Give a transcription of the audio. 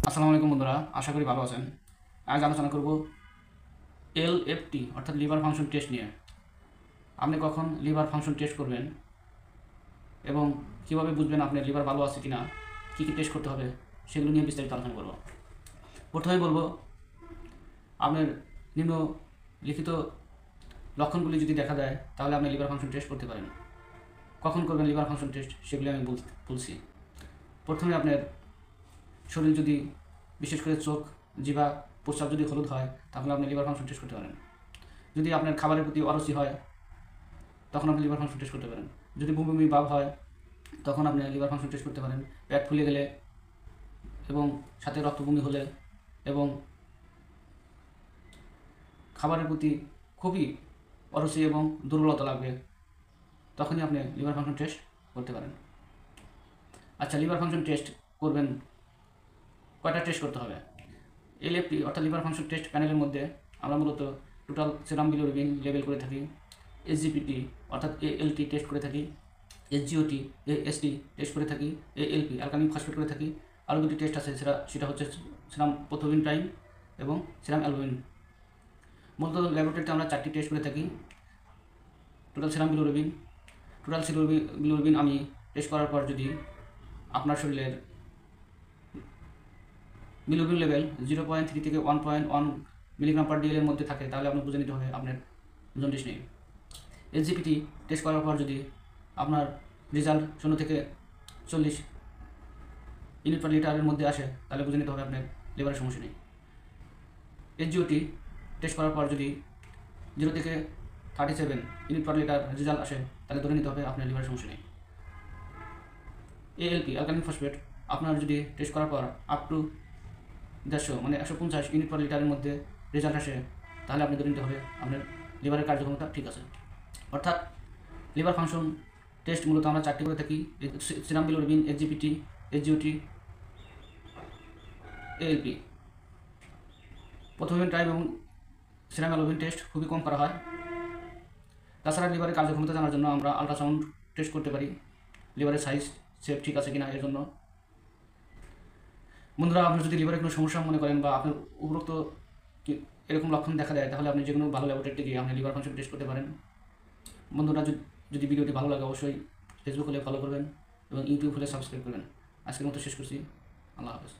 আসসালামু আলাইকুম বন্ধুরা, আশা করি ভালো আছেন। আজ আলোচনা করব এলএফটি অর্থাৎ লিভার ফাংশন টেস্ট নিয়ে। আপনি কখন লিভার ফাংশন টেস্ট করবেন এবং কীভাবে বুঝবেন আপনার লিভার ভালো আছে কিনা, কী কী টেস্ট করতে হবে সেগুলো নিয়ে বিস্তারিত আলোচনা করব। প্রথমেই বলবো, আপনার নিম্নলিখিত লক্ষণগুলি যদি দেখা দেয় তাহলে আপনি লিভার ফাংশন টেস্ট করতে পারেন। কখন করবেন লিভার ফাংশন টেস্ট সেগুলি আমি বলছি। প্রথমে আপনার শরীর যদি, বিশেষ করে চোখ, জিহ্বা, প্রস্রাব যদি হলুদ হয় তাহলে আপনি লিভার ফাংশন টেস্ট করতে পারেন। যদি আপনার খাবারের প্রতি অরুচি হয় তখন আপনি লিভার ফাংশন টেস্ট করতে পারেন। যদি বমি বমি ভাব হয় তখন আপনি লিভার ফাংশন টেস্ট করতে পারেন। পেট ফুলে গেলে এবং সাথে রক্ত বমি হলে এবং খাবারের প্রতি খুবই অরুচি এবং দুর্বলতা লাগবে তখনই আপনি লিভার ফাংশন টেস্ট করতে পারেন। আচ্ছা, লিভার ফাংশন টেস্ট করবেন, কয়টা টেস্ট করতে হবে? এলএফটি অর্থাৎ লিভার ফাংশন টেস্ট প্যানেলের মধ্যে আমরা মূলত টোটাল সেরাম বিলিরুবিন লেভেল করে থাকি, এসজিপিটি অর্থাৎ এএলটি টেস্ট করে থাকি, এসজিওটি এএসটি টেস্ট করে থাকি, এএলপি অ্যালকালিন ফসফেট করে থাকি। আরও দুটি টেস্ট আছে, সেটা হচ্ছে সেরাম প্রোথোবিন টাইম এবং সেরাম অ্যালবুমিন। মূলত ল্যাবরেটরিতে আমরা 4টি টেস্ট করে থাকি। টোটাল সেরাম বিলিরুবিন আমি টেস্ট করার পর যদি আপনার শরীরের বিলিরুবিন লেভেল 0.3 থেকে 1.1 মিলিগ্রাম পার ডিএল এর মধ্যে থাকে তাহলে আপনি বুঝে নিতে হবে আপনার জন্ডিস নেই। এসজিপিটি টেস্ট করার পর যদি আপনার রেজাল্ট 0 থেকে 40 ইউনিট পার লিটারের মধ্যে আসে তাহলে বুঝে নিতে হবে আপনার লিভারের সমস্যা নেই। এসজিওটি টেস্ট করার পর যদি 0 থেকে 37 ইউনিট পার লিটার রেজাল্ট আসে তাহলে ধরে নিতে হবে আপনার লিভারের সমস্যা নেই। এএলপি অ্যালকালিন ফসফেট আপনার যদি টেস্ট করার পর আপ টু 150 মানে 150 ইউনিট পার লিটারের মধ্যে রেজাল্ট আসে তাহলে আপনি ধরে নিতে হবে আপনার লিভারের কার্যক্ষমতা ঠিক আছে। অর্থাৎ লিভার ফাংশন টেস্ট মূলত আমরা 4টি করে থাকি: সেরাম বিলিরুবিন, এসজিপিটি, এসজিওটি, এএলপি। প্রথমে টাইম এবং সেরাম অ্যালবুমিন টেস্ট খুবই কম করা হয়। তাছাড়া লিভারের কার্যক্ষমতা জানার জন্য আমরা আল্ট্রাসাউন্ড টেস্ট করতে পারি, লিভারের সাইজ শেপ ঠিক আছে কিনা এর জন্য। বন্ধুরা, আপনি যদি লিভারে কোনো সমস্যা মনে করেন বা আপনার উপরোক্ত এরকম লক্ষণ দেখা দেয় তাহলে আপনি যে কোনো ভালো ল্যাবরেটরিতে গিয়ে আপনি লিভার ফাংশন টেস্ট করতে পারেন। বন্ধুরা, যদি ভিডিওটি ভালো লাগে অবশ্যই ফেসবুক হলে ফলো করবেন এবং ইউটিউব হলে সাবস্ক্রাইব করবেন। আজকের মতো শেষ করছি। আল্লাহ হাফেজ।